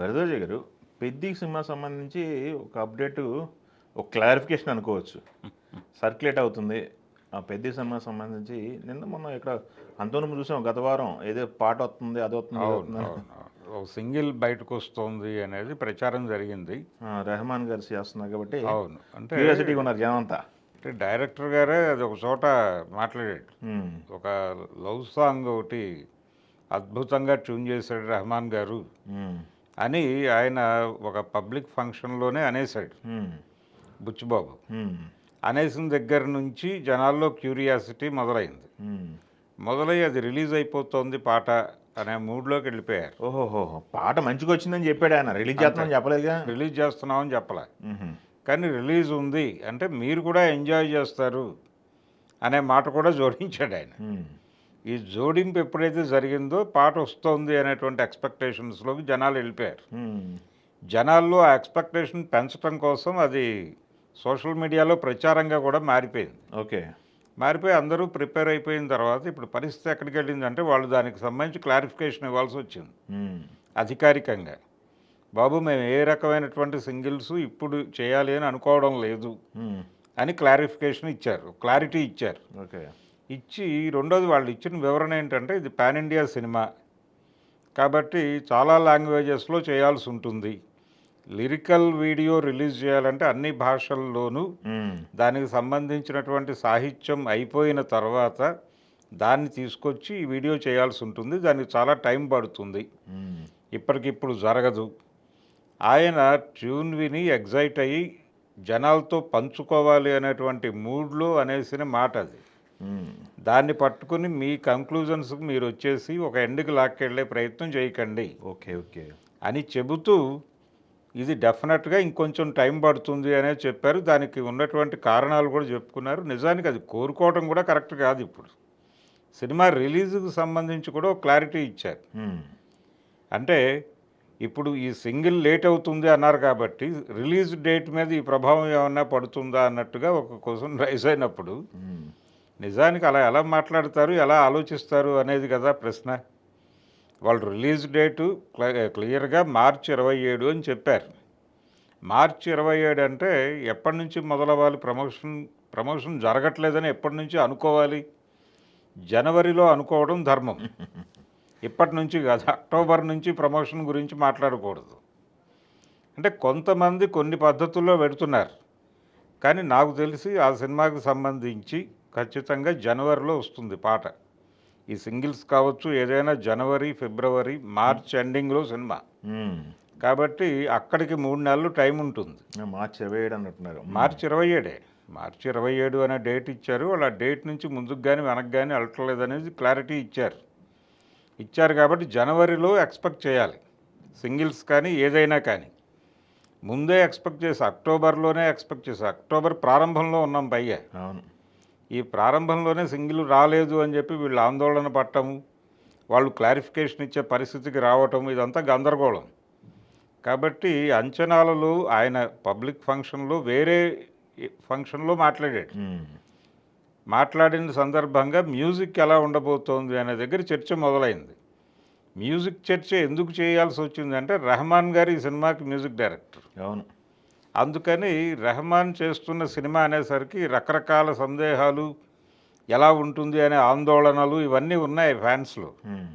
భరద్వాజ గారు, 'పెద్ది' సినిమా సంబంధించి ఒక అప్డేటు, ఒక క్లారిఫికేషన్ అనుకోవచ్చు. సర్క్యులేట్ అవుతుంది. ఆ 'పెద్ది' సినిమా సంబంధించి నిన్న మొన్న ఇక్కడ అంతకుముందు చూసాం గత వారం ఏదో పాట వస్తుంది, అది వస్తుంది, ఇది అవును. వస్తుందని. అవును. ఒక సింగిల్ బయటకొస్తోంది అనేది ప్రచారం జరిగింది. రెహమాన్ గారు చేస్తున్నారు కాబట్టి అవును. అంటే క్యూరియాసిటీగా ఉన్నారు జనం అంతా. డైరెక్టర్ గారే అది ఒక చోట మాట్లాడాడు. హ్మ్. ఒక లవ్ సాంగ్ ఒకటి అద్భుతంగా ట్యూన్ చేశాడు రెహమాన్ గారు హ్మ్. అని ఆయన ఒక పబ్లిక్ ఫంక్షన్‌లోనే అనేసాడు హ్మ్. బుచ్చిబాబు. హ్మ్. అనేసిన దగ్గర నుంచి జనాల్లో క్యూరియాసిటీ మొదలైంది. హ్మ్. మొదలై అది రిలీజ్ అయిపోతోంది పాట అనే మూడ్‌లోకి వెళ్ళిపోయారు. ఓహోహోహో! పాట మంచిగా వచ్చిందని చెప్పాడు ఆయన. రిలీజ్ అంతే. చేస్తున్నామని చెప్పలేదుగా. రిలీజ్ చేస్తున్నామని చెప్పలే. హుహు. కానీ రిలీజ్ ఉంది అంటే మీరు కూడా ఎంజాయ్ చేస్తారు అనే మాట కూడా జోడించాడు ఆయన. హ్మ్. ఈ జోడింపు ఎప్పుడైతే జరిగిందో పాట వస్తోంది అనేటువంటి ఎక్స్పెక్టేషన్స్లోకి జనాలు వెళ్ళిపోయారు. హ్మ్. జనాల్లో ఆ ఎక్స్పెక్టేషన్ పెంచడం కోసం అది సోషల్ మీడియాలో ప్రచారంగా కూడా మారిపోయింది. ఓకే. మారిపోయి అందరూ ప్రిపేర్ అయిపోయిన తర్వాత ఇప్పుడు పరిస్థితి ఎక్కడికి వెళ్ళిందంటే వాళ్ళు దానికి సంబంధించి క్లారిఫికేషన్ ఇవ్వాల్సి వచ్చింది హ్మ్. అధికారికంగా. బాబు మేము ఏ రకమైనటువంటి సింగిల్స్ ఇప్పుడు చేయాలి అని అనుకోవడం లేదు హ్మ్. అని క్లారిఫికేషన్ ఇచ్చారు, క్లారిటీ ఇచ్చారు. ఓకే. ఇచ్చి రెండోది వాళ్ళు ఇచ్చిన వివరణ ఏంటంటే ఇది పాన్ ఇండియా సినిమా కాబట్టి చాలా లాంగ్వేజెస్లో చేయాల్సి ఉంటుంది. లిరికల్ వీడియో రిలీజ్ చేయాలంటే అన్ని భాషల్లోనూ హ్మ్. దానికి సంబంధించినటువంటి సాహిత్యం అయిపోయిన తర్వాత దాన్ని తీసుకొచ్చి ఈ వీడియో చేయాల్సి ఉంటుంది. దానికి చాలా టైం పడుతుంది, హ్మ్. ఇప్పటికిప్పుడు జరగదు. ఆయన ట్యూన్ విని ఎగ్జైట్ అయ్యి జనాలతో పంచుకోవాలి అనేటువంటి మూడ్లో అనేసిన మాట అది. హ్మ్. దాన్ని పట్టుకుని మీ కంక్లూజన్స్కి మీరు వచ్చేసి ఒక ఎండ్కి లాక్కెళ్ళే ప్రయత్నం చేయకండి ఓకే. ఓకే. అని చెబుతూ ఇది డెఫినెట్గా ఇంకొంచెం టైం పడుతుంది అనే చెప్పారు. దానికి ఉన్నటువంటి కారణాలు కూడా చెప్పుకున్నారు. నిజానికి అది కోరుకోవడం కూడా కరెక్ట్ కాదు. ఇప్పుడు సినిమా రిలీజ్కి సంబంధించి కూడా ఒక క్లారిటీ ఇచ్చారు. హ్మ్. అంటే ఇప్పుడు ఈ సింగిల్ లేట్ అవుతుంది అన్నారు కాబట్టి రిలీజ్ డేట్ మీద ఈ ప్రభావం ఏమన్నా పడుతుందా అన్నట్టుగా ఒక క్వశ్చన్ రైజ్ అయినప్పుడు హ్మ్. నిజానికి అలా ఎలా మాట్లాడతారు, ఎలా ఆలోచిస్తారు అనేది కదా ప్రశ్న. వాళ్ళు రిలీజ్ డేటు క్లియర్గా మార్చి 27 అని చెప్పారు. మార్చి 27 అంటే ఎప్పటి నుంచి మొదలవ్వాలి ప్రమోషన్ జరగట్లేదని ఎప్పటి నుంచి అనుకోవాలి? జనవరిలో అనుకోవడం ధర్మం. ఇప్పటి నుంచి కాదు, అక్టోబర్ నుంచి ప్రమోషన్ గురించి మాట్లాడకూడదు. అంటే కొంతమంది కొన్ని పద్ధతుల్లో పెడుతున్నారు. కానీ నాకు తెలిసి ఆ సినిమాకి సంబంధించి ఖచ్చితంగా జనవరిలో వస్తుంది పాట. ఈ సింగిల్స్ కావచ్చు ఏదైనా జనవరి, ఫిబ్రవరి, మార్చ్ ఎండింగ్లో సినిమా హ్మ్. కాబట్టి అక్కడికి 3 నెలలు టైం ఉంటుంది. మార్చి 27 అన్నట్టున్నారు. మార్చి 27 మార్చి 27 అనే డేట్ ఇచ్చారు. వాళ్ళు ఆ డేట్ నుంచి ముందుకు కానీ వెనక్కి కానీ వెళ్ళట్లేదు అనేది క్లారిటీ ఇచ్చారు కాబట్టి జనవరిలో ఎక్స్పెక్ట్ చేయాలి సింగిల్స్ కానీ ఏదైనా కానీ. ముందే ఎక్స్పెక్ట్ చేసి అక్టోబర్లోనే ఎక్స్పెక్ట్ చేసి అక్టోబర్ ప్రారంభంలో ఉన్నాం పైగా. అవును. ఈ ప్రారంభంలోనే సింగిల్ రాలేదు అని చెప్పి వీళ్ళు ఆందోళన పట్టము, వాళ్ళు క్లారిఫికేషన్ ఇచ్చే పరిస్థితికి రావటం ఇదంతా గందరగోళం. కాబట్టి అంచనాలలో ఆయన పబ్లిక్ ఫంక్షన్లో వేరే ఫంక్షన్లో మాట్లాడాడు. హ్మ్. మాట్లాడిన సందర్భంగా మ్యూజిక్ ఎలా ఉండబోతోంది అనే దగ్గర చర్చ మొదలైంది. మ్యూజిక్ చర్చ ఎందుకు చేయాల్సి వచ్చిందంటే రెహమాన్ గారు ఈ సినిమాకి మ్యూజిక్ డైరెక్టర్. అవును. అందుకని రెహమాన్ చేస్తున్న సినిమా అనేసరికి రకరకాల సందేహాలు, ఎలా ఉంటుంది అనే ఆందోళనలు ఇవన్నీ ఉన్నాయి ఫ్యాన్స్లో. హ్మ్.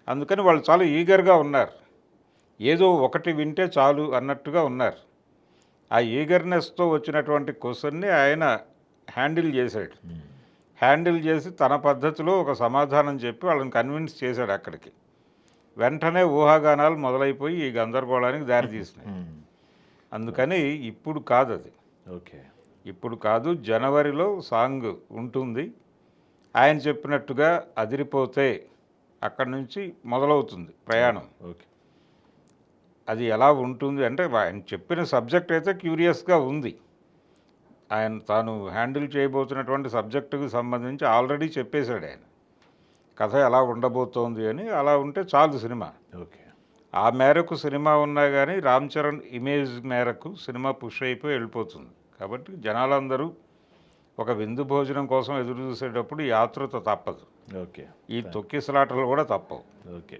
అందుకని వాళ్ళు చాలా ఈగర్గా ఉన్నారు. ఏదో ఒకటి వింటే చాలు అన్నట్టుగా ఉన్నారు. ఆ ఈగర్నెస్తో వచ్చినటువంటి క్వశ్చన్ని ఆయన హ్యాండిల్ చేశాడు. హ్మ్. హ్యాండిల్ చేసి తన పద్ధతిలో ఒక సమాధానం చెప్పి వాళ్ళని కన్విన్స్ చేశాడు అక్కడికి. వెంటనే ఊహాగానాలు మొదలైపోయి ఈ గందరగోళానికి దారితీసినాయి. హ్మ్. అందుకని ఇప్పుడు కాదు అది. ఓకే. ఇప్పుడు కాదు, జనవరిలో సాంగ్ ఉంటుంది. ఆయన చెప్పినట్టుగా అదిరిపోతే అక్కడి నుంచి మొదలవుతుంది ప్రయాణం. ఓకే. అది ఎలా ఉంటుంది అంటే ఆయన చెప్పిన సబ్జెక్ట్ అయితే క్యూరియస్గా ఉంది. ఆయన తాను హ్యాండిల్ చేయబోతున్నటువంటి సబ్జెక్టుకు సంబంధించి ఆల్రెడీ చెప్పేశాడు ఆయన. కథ ఎలా ఉండబోతోంది అని. అలా ఉంటే చాలు సినిమా. ఓకే. ఆ మేరకు సినిమా ఉన్నా కానీ రామ్ చరణ్ ఇమేజ్ మేరకు సినిమా పుష్ అయిపోయి వెళ్ళిపోతుంది. కాబట్టి జనాలందరూ ఒక విందు భోజనం కోసం ఎదురు చూసేటప్పుడు ఈ ఆతృత తప్పదు. ఓకే. ఈ తొక్కిసలాటలు కూడా తప్పవు. ఓకే.